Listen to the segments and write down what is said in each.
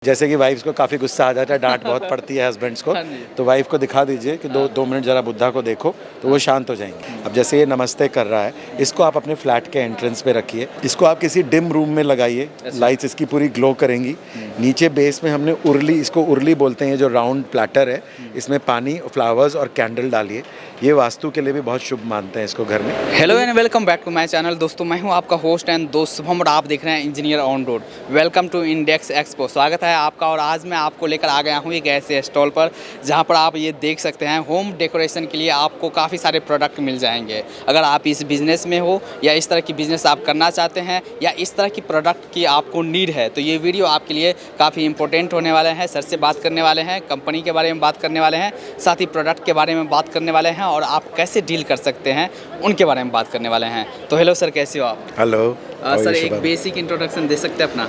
जैसे कि वाइफ्स को काफ़ी गुस्सा आ जाता है, डांट बहुत पड़ती है हस्बैंड्स को, तो वाइफ को दिखा दीजिए कि दो मिनट ज़रा बुद्धा को देखो तो वो शांत हो जाएंगे। अब जैसे ये नमस्ते कर रहा है, इसको आप अपने फ्लैट के एंट्रेंस पे रखिए, इसको आप किसी डिम रूम में लगाइए, लाइट्स इसकी पूरी ग्लो करेंगी। नीचे बेस में हमने उर्ली, इसको उर्ली बोलते हैं, जो राउंड प्लेटर है, इसमें पानी, फ्लावर्स और कैंडल डालिए। ये वास्तु के लिए भी बहुत शुभ मानते हैं इसको घर में। Hello and welcome back to my channel. दोस्तों मैं हूं आपका होस्ट एंड दोस्त शुभम और आप देख रहे हैं engineer on road. Welcome to Index Expo. स्वागत है आपका। और आज मैं आपको लेकर आ गया हूं एक ऐसे स्टॉल पर जहां पर आप ये देख सकते हैं होम डेकोरेशन के लिए आपको काफ़ी सारे प्रोडक्ट मिल जाएंगे। अगर आप इस बिज़नेस में हो या इस तरह की बिज़नेस आप करना चाहते हैं या इस तरह की प्रोडक्ट की आपको नीड है तो ये वीडियो आपके लिए काफ़ी इंपॉर्टेंट होने वाले हैं। सर से बात करने वाले हैं, कंपनी के बारे में बात करने वाले हैं, साथ ही प्रोडक्ट के बारे में बात करने वाले हैं और आप कैसे डील कर सकते हैं उनके बारे में बात करने वाले हैं। तो हेलो सर, कैसे हो आप? हेलो सर, एक बेसिक इंट्रोडक्शन दे सकते हैं अपना?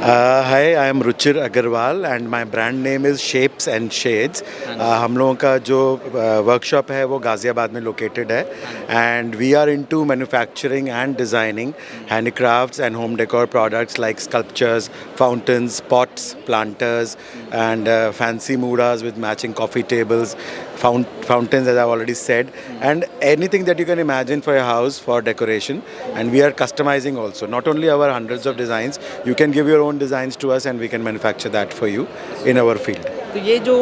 Hi, I am Ruchir Agarwal and my brand name is Shapes and Shades. हम लोगों का जो वर्कशॉप है वो गाज़ियाबाद में लोकेटेड है and we are into manufacturing and designing handicrafts and home decor products like sculptures, fountains, pots, planters and fancy mudas with matching coffee tables, fountains as I've already said, and anything that you can imagine for your house for decoration. And we are customizing also, not only our hundreds of designs, you can give your own designs to us and we can manufacture that for you in our field. तो ये जो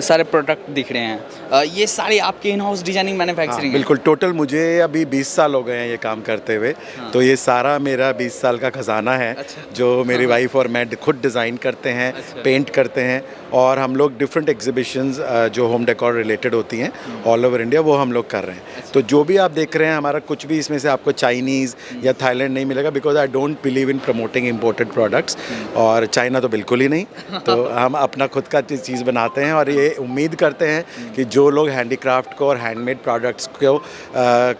सारे product दिख रहे हैं ये सारे आपके इन हाउस डिजाइनिंग मैन्युफैक्चरिंग? बिल्कुल, टोटल मुझे अभी 20 साल हो गए हैं ये काम करते हुए। तो ये सारा मेरा 20 साल का खजाना है। अच्छा। जो मेरी वाइफ और मैं खुद डिज़ाइन करते हैं। अच्छा। पेंट करते हैं और हम लोग डिफरेंट एग्जीबिशंस जो होम डेकोर रिलेटेड होती हैं ऑल ओवर इंडिया वो हम लोग कर रहे हैं। अच्छा। तो जो भी आप देख रहे हैं हमारा कुछ भी इसमें से आपको चाइनीज़ या थाईलैंड नहीं मिलेगा, because I don't believe in promoting imported products, और चाइना तो बिल्कुल ही नहीं। तो हम अपना खुद का चीज़ बनाते हैं और ये उम्मीद करते हैं कि जो लोग हैंडीक्राफ्ट को और हैंडमेड प्रोडक्ट्स को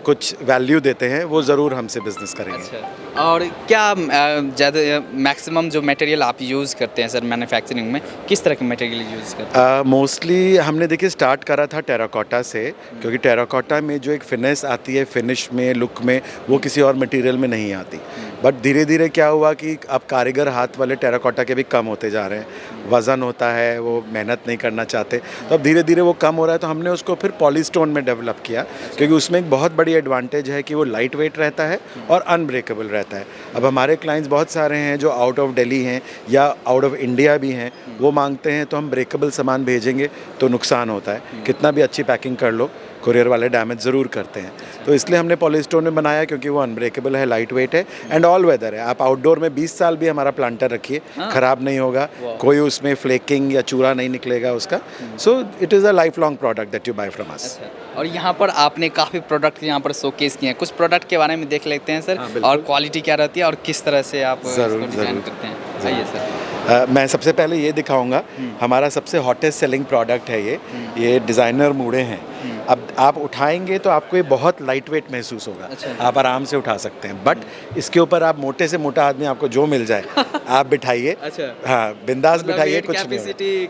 कुछ वैल्यू देते हैं वो ज़रूर हमसे बिजनेस करेंगे। अच्छा। और क्या ज़्यादा मैक्सिमम जो मटेरियल आप यूज़ करते हैं सर मैन्युफैक्चरिंग में, किस तरह के मटेरियल यूज़ करते हैं? मोस्टली हमने देखिए स्टार्ट करा था टेराकोटा से, क्योंकि टेराकोटा में जो एक फिनिश आती है, फिनिश में, लुक में, वो किसी और मटेरियल में नहीं आती। बट धीरे धीरे क्या हुआ कि अब कारीगर हाथ वाले टेराकोटा के भी कम होते जा रहे हैं। वज़न होता है, वो मेहनत नहीं करना चाहते, तो अब धीरे धीरे वो कम हो रहा है। तो हमने उसको फिर पॉलीस्टोन में डेवलप किया, क्योंकि उसमें एक बहुत बड़ी एडवांटेज है कि वो लाइट वेट रहता है और अनब्रेकेबल रहता है। अब हमारे क्लाइंट्स बहुत सारे हैं जो आउट ऑफ दिल्ली हैं या आउट ऑफ इंडिया भी हैं, वो मांगते हैं तो हम ब्रेकेबल सामान भेजेंगे तो नुकसान होता है। कितना भी अच्छी पैकिंग कर लो, कुरियर वाले डैमेज ज़रूर करते हैं। तो इसलिए हमने पॉलीस्टोन में बनाया, क्योंकि वो अनब्रेकेबल है, लाइट वेट है एंड ऑल वेदर है। आप आउटडोर में 20 साल भी हमारा प्लांटर रखिए, ख़राब नहीं होगा, कोई उसमें फ्लेकिंग या चूरा नहीं निकलेगा उसका। So it is a life long product that you buy from us. और यहाँ पर आपने काफ़ी प्रोडक्ट यहाँ पर शोकेस किए हैं, कुछ प्रोडक्ट के बारे में देख लेते हैं सर। और क्वालिटी क्या रहती है और किस तरह से आप डिज़ाइन करते हैं? सही है सर। मैं सबसे पहले ये दिखाऊंगा, हमारा सबसे हॉटेस्ट सेलिंग प्रोडक्ट है ये डिज़ाइनर मूड़े हैं। अब आप उठाएंगे तो आपको ये बहुत लाइट वेट महसूस होगा। अच्छा। आप आराम से उठा सकते हैं, बट इसके ऊपर आप मोटे से मोटा आदमी आपको जो मिल जाए आप बिठाइए। अच्छा। हाँ, बिंदास बिठाइए, कुछ नहीं।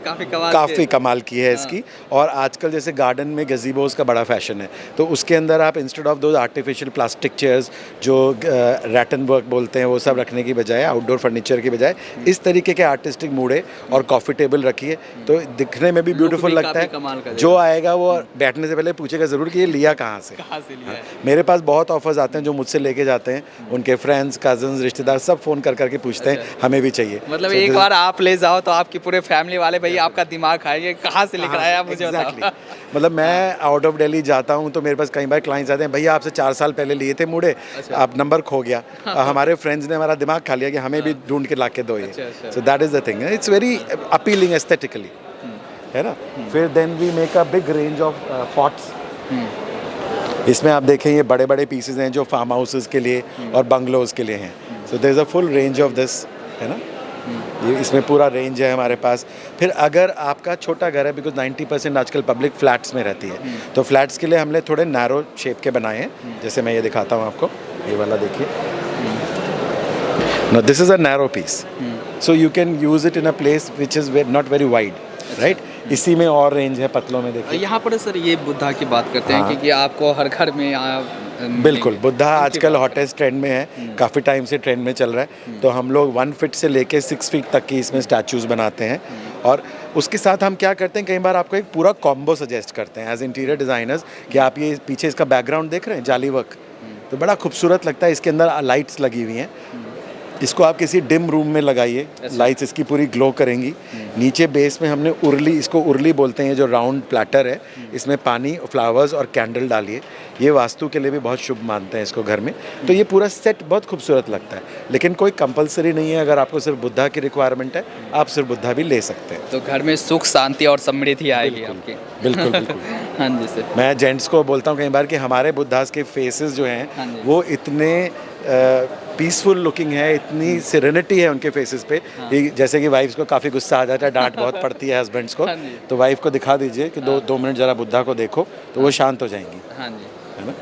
काफ़ी कमाल की है इसकी। और आजकल जैसे गार्डन में गज़ीबोज़ का बड़ा फैशन है, तो उसके अंदर आप इंस्टेड ऑफ दो आर्टिफिशियल प्लास्टिक चेयर्स जो रैटन वर्क बोलते हैं वो सब रखने की बजाय, आउटडोर फर्नीचर की बजाय इस तरीके के आर्टिस्टिक मूड़े और कॉफ़ी टेबल रखिए, तो दिखने में भी ब्यूटीफुल लगता है। जो आएगा वो बैठने से पहले पूछेगा ज़रूर कि ये लिया कहाँ से लिया है। मेरे पास बहुत ऑफर्स आते हैं जो मुझसे लेके जाते हैं, उनके फ्रेंड्स, कजन्स, रिश्तेदार सब फ़ोन कर करके पूछते हैं हमें भी चाहिए। मतलब एक बार आप ले जाओ तो आपकी पूरे फैमिली वाले भैया आपका दिमाग खाएंगे, कहाँ से लेकर आया आप मुझे बताओ। मतलब मैं आउट ऑफ दिल्ली जाता हूँ तो मेरे पास कई बार क्लाइंट्स आते हैं, भैया आपसे 4 साल पहले लिए थे मूड़े। अच्छा। आप नंबर खो गया। हमारे फ्रेंड्स ने हमारा दिमाग खा लिया कि हमें भी ढूंढ के ला के दो ये। So that is the thing, it's very appealing aesthetically, है ना। फिर then we make a big range of pots. इसमें आप देखें ये बड़े बड़े पीसेज हैं जो फार्म हाउसेस के लिए और बंगलोज के लिए हैं। So there is a full range of this, है ना। ये इसमें पूरा रेंज है हमारे पास। फिर अगर आपका छोटा घर है, बिकॉज 90% आजकल पब्लिक फ्लैट्स में रहती है, तो फ्लैट्स के लिए हमने थोड़े नैरो शेप के बनाए हैं। जैसे मैं ये दिखाता हूँ आपको, ये वाला देखिए। No, this is a narrow piece, so you can use it in a place which is not very wide, right. इसी में और रेंज है पतलों में, देखिए। यहाँ पर सर ये बुद्धा की बात करते हैं हाँ। क्योंकि आपको हर घर में बिल्कुल, बुद्धा आजकल हॉटेस्ट ट्रेंड में है, काफ़ी टाइम से ट्रेंड में चल रहा है। तो हम लोग 1 फीट से लेके 6 फीट तक की इसमें स्टैचूज़ बनाते हैं। और उसके साथ हम क्या करते हैं, कई बार आपको एक पूरा कॉम्बो सजेस्ट करते हैं एज इंटीरियर डिज़ाइनर्स कि आप ये पीछे इसका बैकग्राउंड देख रहे हैं, जाली वर्क, तो बड़ा खूबसूरत लगता है। इसके अंदर लाइट्स लगी हुई हैं, इसको आप किसी डिम रूम में लगाइए, लाइट्स इसकी पूरी ग्लो करेंगी। नीचे बेस में हमने उर्ली, इसको उर्ली बोलते हैं, जो राउंड प्लेटर है, इसमें पानी, फ्लावर्स और कैंडल डालिए। ये वास्तु के लिए भी बहुत शुभ मानते हैं इसको घर में। तो ये पूरा सेट बहुत खूबसूरत लगता है, लेकिन कोई कंपलसरी नहीं है। अगर आपको सिर्फ बुद्धा की रिक्वायरमेंट है, आप सिर्फ बुद्धा भी ले सकते हैं। तो घर में सुख शांति और समृद्धि आएगी आपकी। बिल्कुल बिल्कुल। हाँ जी सर। मैं जेंट्स को बोलता हूँ कई बार कि हमारे बुद्धास के फेसेस जो हाँ हैं जी। वो इतने पीसफुल लुकिंग है, इतनी सिरेनिटी है उनके फेसेस पे। कि जैसे कि वाइफ्स को काफ़ी गुस्सा आ जाता है, डांट बहुत पड़ती है हस्बैंड्स को, हाँ जी। तो वाइफ को दिखा दीजिए कि 2 मिनट ज़रा बुद्धा को देखो, तो वो शांत हो जाएंगी, हाँ जी। है ना।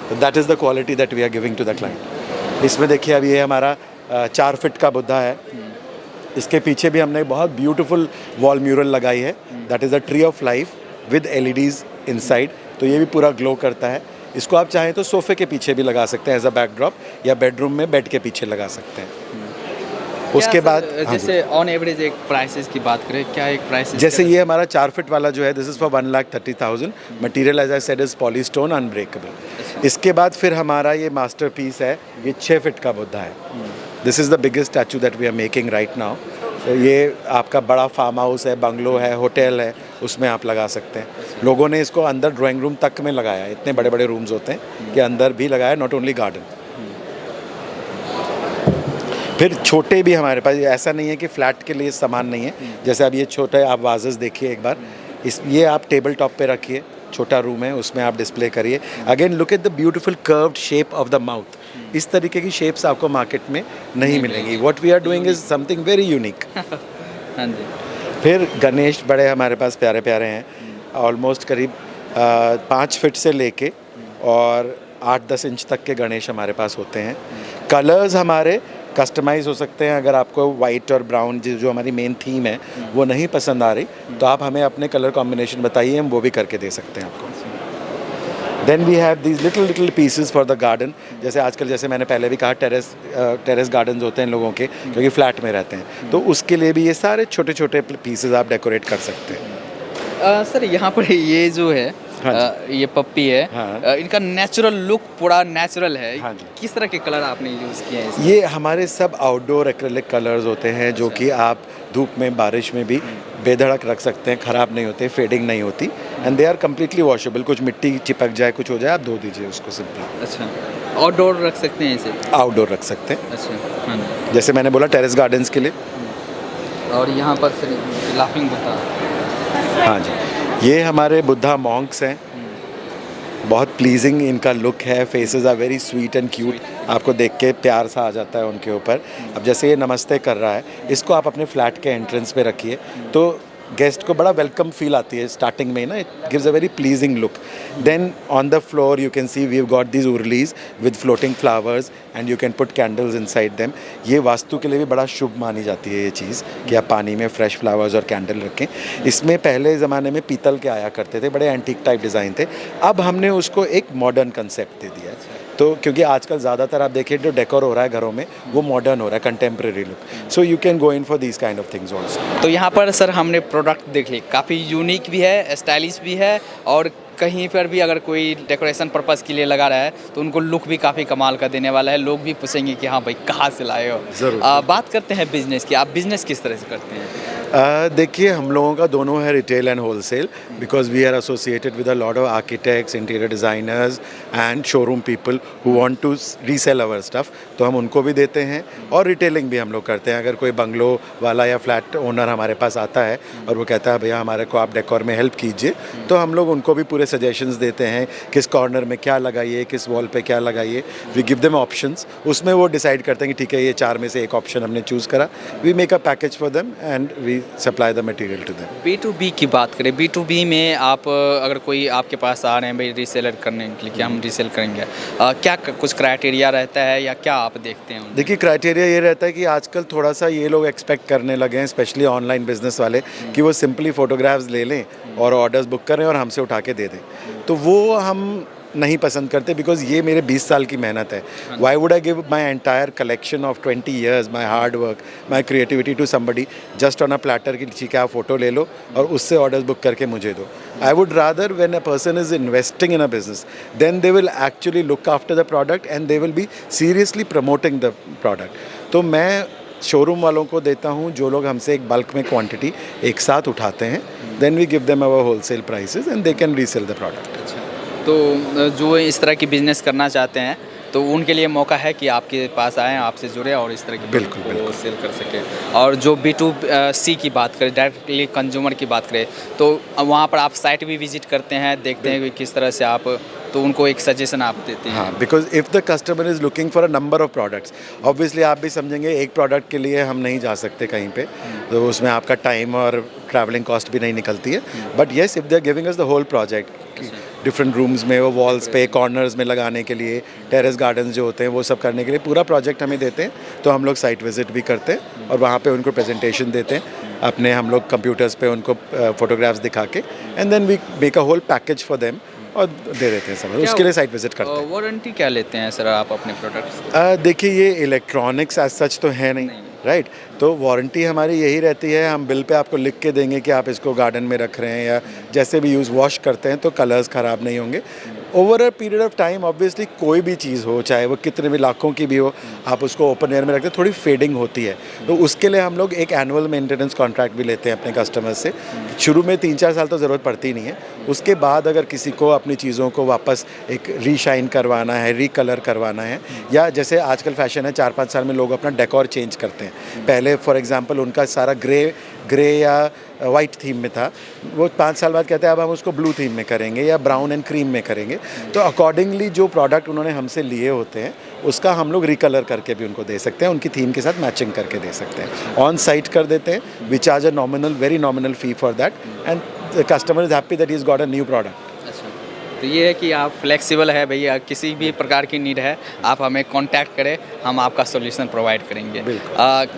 तो that is the quality that we are giving to the client. इसमें देखिए अब ये हमारा 4 फीट का बुद्धा है। इसके पीछे भी हमने बहुत ब्यूटीफुल वॉल म्यूरल लगाई है, that is the tree of life with LEDs inside. तो ये भी पूरा ग्लो करता है। इसको आप चाहें तो सोफे के पीछे भी लगा सकते हैं एज अ बैकड्रॉप, या बेडरूम में बेड के पीछे लगा सकते हैं। उसके बाद हाँ जी। जैसे ऑन एवरेज एक प्राइसेस की बात करें, क्या एक प्राइसेस? जैसे ये हमारा 4 फीट वाला जो है, this is for 1,30,000। Material as I said is polystone unbreakable. इसके बाद फिर हमारा ये मास्टरपीस है, ये 6 फीट का बुद्धा है। This is the biggest statue that we are making right now. तो ये आपका बड़ा फार्म हाउस है, बंगलो है, होटल है, उसमें आप लगा सकते हैं। लोगों ने इसको अंदर ड्राइंग रूम तक में लगाया है, इतने बड़े बड़े रूम्स होते हैं कि अंदर भी लगाया, नॉट ओनली गार्डन। फिर छोटे भी हमारे पास, ऐसा नहीं है कि फ्लैट के लिए सामान नहीं है। जैसे अब ये छोटे आप वाजेस देखिए एक बार, ये आप टेबल टॉप पे रखिए, छोटा रूम है, उसमें आप डिस्प्ले करिए। Again look at the beautiful curved shape of the mouth. इस तरीके की शेप्स आपको मार्केट में नहीं मिलेंगी। What we are doing is something very unique. हाँ जी। फिर गणेश बड़े हमारे पास प्यारे प्यारे हैं, ऑलमोस्ट करीब 5 फीट से लेके और 8-10 इंच तक के गणेश हमारे पास होते हैं। कलर्स हमारे कस्टमाइज़ हो सकते हैं। अगर आपको वाइट और ब्राउन जो हमारी मेन थीम है वो नहीं पसंद आ रही, तो आप हमें अपने कलर कॉम्बिनेशन बताइए, हम वो भी करके दे सकते हैं आपको। Then we have these little pieces for the garden. जैसे आजकल, जैसे मैंने पहले भी कहा, टेरेस गार्डन्स होते हैं लोगों के, क्योंकि फ्लैट में रहते हैं, तो उसके लिए भी ये सारे छोटे छोटे पीसेस आप डेकोरेट कर सकते हैं। सर यहाँ पर ये जो है, हाँ ये पप्पी है, हाँ। इनका नेचुरल लुक पूरा नेचुरल है। हाँ जी। किस तरह के कलर आपने यूज़ किए हैं इसमें? ये हमारे सब आउटडोर एक्रेलिक कलर्स होते हैं, जो कि आप धूप में, बारिश में भी बेधड़क रख सकते हैं, ख़राब नहीं होते, फेडिंग नहीं होती, and they are completely washable. कुछ मिट्टी चिपक जाए, कुछ हो जाए, आप धो दीजिए उसको सिंपली। अच्छा, आउटडोर रख सकते हैं इसे? आउटडोर रख सकते हैं। अच्छा, हाँ जी। जैसे मैंने बोला, टेरेस गार्डन्स के लिए। और यहाँ पर सर लाफिंग बुद्धा। हाँ जी, ये हमारे बुद्धा मॉन्क्स हैं। बहुत प्लीजिंग इनका लुक है, faces are very sweet and cute. आपको देख के प्यार सा आ जाता है उनके ऊपर। अब जैसे ये नमस्ते कर रहा है, इसको आप अपने फ्लैट के एंट्रेंस पे रखिए, तो गेस्ट को बड़ा वेलकम फील आती है स्टार्टिंग में ना, it gives a very pleasing look. Then on the floor you can see we have got these urlis with floating flowers and you can put candles inside them. ये वास्तु के लिए भी बड़ा शुभ मानी जाती है ये चीज़, कि आप पानी में फ्रेश फ्लावर्स और कैंडल रखें। इसमें पहले ज़माने में पीतल के आया करते थे, बड़े एंटीक टाइप डिज़ाइन थे। अब हमने उसको एक मॉडर्न कंसेप्ट दे दिया है। तो क्योंकि आजकल ज़्यादातर आप देखिए जो डेकोर हो रहा है घरों में, वो मॉडर्न हो रहा है, contemporary look. So you can go in for these kind of things also. तो यहाँ पर सर हमने प्रोडक्ट देख लिए, काफ़ी यूनिक भी है, स्टाइलिश भी है, और कहीं पर भी अगर कोई डेकोरेशन पर्पस के लिए लगा रहा है तो उनको लुक भी काफ़ी कमाल का देने वाला है। लोग भी पूछेंगे कि हाँ भाई कहाँ से लाए हो। ज़रूर। बात करते हैं बिजनेस की। आप बिजनेस किस तरह से करते हैं? देखिए, हम लोगों का दोनों है, retail and wholesale, because we are associated with a lot of architects, interior designers and showroom people who want to resell our stuff. तो हम उनको भी देते हैं और रिटेलिंग भी हम लोग करते हैं। अगर कोई बंगलो वाला या फ्लैट ओनर हमारे पास आता है और वो कहता है भैया हमारे को आप डेकोर में हेल्प कीजिए, तो हम लोग उनको भी पूरे सजेशंस देते हैं, किस कॉर्नर में क्या लगाइए, किस वॉल पे क्या लगाइए। वी गिव देम ऑप्शंस, उसमें वो डिसाइड करते हैं कि ठीक है ये 4 में से एक ऑप्शन हमने चूज़ करा। We make a package for them and we supply the material to them. B2B की बात करें, B2B में आप अगर कोई आपके पास आ रहे हैं भाई रीसेलर करने के लिए कि हम रीसेल करेंगे, क्या कुछ क्राइटेरिया रहता है या क्या आप देखते हैं? देखिए क्राइटेरिया ये रहता है कि आजकल थोड़ा सा ये लोग एक्सपेक्ट करने लगे हैं, स्पेशली ऑनलाइन बिजनेस वाले, कि वो सिंपली फ़ोटोग्राफ्स ले लें और ऑर्डर्स बुक करें और हमसे उठा के दे दें। तो वो हम नहीं पसंद करते, बिकॉज ये मेरे 20 साल की मेहनत है। Why would I give my entire collection of 20 years, my hard work, my creativity to somebody just on a platter की ठीक है आप फ़ोटो ले लो और उससे ऑर्डर्स बुक करके मुझे दो। I would rather when a person is investing in a business, then they will actually look after the product and they will be seriously promoting the product. तो मैं शोरूम वालों को देता हूँ जो लोग हमसे एक बल्क में क्वांटिटी एक साथ उठाते हैं, then we give them our wholesale prices and they can resell the product. तो जो इस तरह की बिजनेस करना चाहते हैं तो उनके लिए मौका है कि आपके पास आएँ, आपसे जुड़े और इस तरह की बिल्कुल सेल कर सके। और जो B2C की बात करें, डायरेक्टली कंज्यूमर की बात करें, तो वहाँ पर आप साइट भी विजिट करते हैं, देखते हैं कि किस तरह से आप, तो उनको एक सजेशन आप देते हैं? हाँ, because if the customer is looking for a number of products, obviously आप भी समझेंगे एक प्रोडक्ट के लिए हम नहीं जा सकते कहीं पे, तो उसमें आपका टाइम और ट्रैवलिंग कॉस्ट भी नहीं निकलती है। But yes, if they are giving us the whole project, different rooms में, वो वॉल्स पे, कॉर्नर्स में लगाने के लिए, टेरेस गार्डन्स जो होते हैं वो सब करने के लिए पूरा प्रोजेक्ट हमें देते हैं, तो हम लोग साइट विजिट भी करते हैं और वहाँ पे उनको प्रेजेंटेशन देते हैं अपने, हम लोग कंप्यूटर्स पे उनको फोटोग्राफ्स दिखा के, and then we make a whole package for them और दे देते हैं सब, उसके लिए साइट विजिट करते हैं। वारंटी क्या लेते हैं सर आप अपने प्रोडक्ट्स? देखिए ये इलेक्ट्रॉनिक्स एज सच तो है नहीं, राइट, तो वारंटी हमारी यही रहती है, हम बिल पे आपको लिख के देंगे कि आप इसको गार्डन में रख रहे हैं या जैसे भी यूज़ वॉश करते हैं तो कलर्स ख़राब नहीं होंगे। Over a period of time obviously कोई भी चीज़ हो, चाहे वो कितने भी लाखों की भी हो, आप उसको ओपन एयर में रखते हैं, थोड़ी फेडिंग होती है, तो उसके लिए हम लोग एक एनुअल मेंटेनेंस कॉन्ट्रैक्ट भी लेते हैं अपने कस्टमर्स से। शुरू में 3-4 साल तो ज़रूरत पड़ती नहीं है, उसके बाद अगर किसी को अपनी चीज़ों को वापस एक रीशाइन करवाना है, रीकलर करवाना है, या जैसे आजकल फैशन है 4-5 साल में लोग अपना डेकोर चेंज करते हैं। पहले फॉर एग्जांपल उनका सारा ग्रे या वाइट थीम में था, वो 5 साल बाद कहते हैं अब हम उसको ब्लू थीम में करेंगे या ब्राउन एंड क्रीम में करेंगे, तो अकॉर्डिंगली जो प्रोडक्ट उन्होंने हमसे लिए होते हैं उसका हम लोग रिकलर करके भी उनको दे सकते हैं, उनकी थीम के साथ मैचिंग करके दे सकते हैं, ऑन साइट कर देते हैं, we charge a nominal, very nominal fee for that, and the customer is happy that he is got a new product. तो ये है कि आप फ्लेक्सिबल है भैया, किसी भी प्रकार की नीड है आप हमें कांटेक्ट करें, हम आपका सॉल्यूशन प्रोवाइड करेंगे।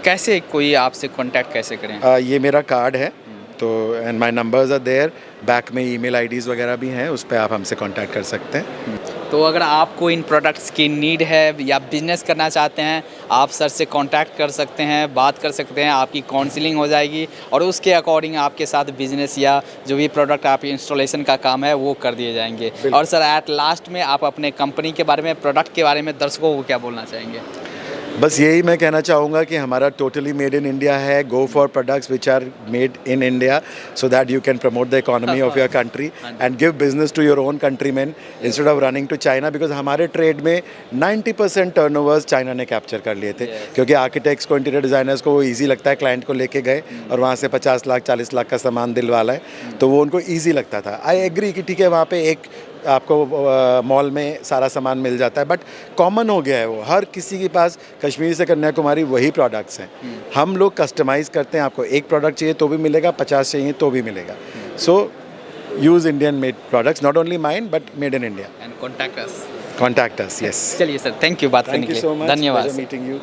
कैसे कोई आपसे कांटेक्ट कैसे करें? ये मेरा कार्ड है, तो and my numbers are there, back में ईमेल आईडीज़ वगैरह भी हैं, उस पर आप हमसे कांटेक्ट कर सकते हैं। तो अगर आपको इन प्रोडक्ट्स की नीड है या बिजनेस करना चाहते हैं, आप सर से कांटेक्ट कर सकते हैं, बात कर सकते हैं, आपकी काउंसलिंग हो जाएगी और उसके अकॉर्डिंग आपके साथ बिजनेस या जो भी प्रोडक्ट आप इंस्टॉलेशन का काम है वो कर दिए जाएंगे। और सर एट लास्ट में आप अपने कंपनी के बारे में, प्रोडक्ट के बारे में दर्शकों को क्या बोलना चाहेंगे? बस यही मैं कहना चाहूँगा कि हमारा टोटली मेड इन इंडिया है, go for products which are made in India so that you can promote the economy of your country and give business to your own countryman instead of running to China, because हमारे trade में 90% turnovers China ने capture कर लिए थे, क्योंकि architects को, interior designers को वो ईजी लगता है, क्लाइंट को लेके गए और वहाँ से 50 लाख 40 लाख का सामान दिलवाला है, तो वो उनको ईजी लगता था। आई एग्री कि ठीक है वहाँ पे एक आपको मॉल में सारा सामान मिल जाता है, बट कॉमन हो गया है वो, हर किसी के पास कश्मीर से कन्याकुमारी वही प्रोडक्ट्स हैं। हम लोग कस्टमाइज़ करते हैं, आपको एक प्रोडक्ट चाहिए तो भी मिलेगा, 50 चाहिए तो भी मिलेगा। So use Indian made products, not only mine but made in India, and contact us. Contact us, yes. चलिए सर, थैंक यू बात करने के लिए, धन्यवाद। Meeting you.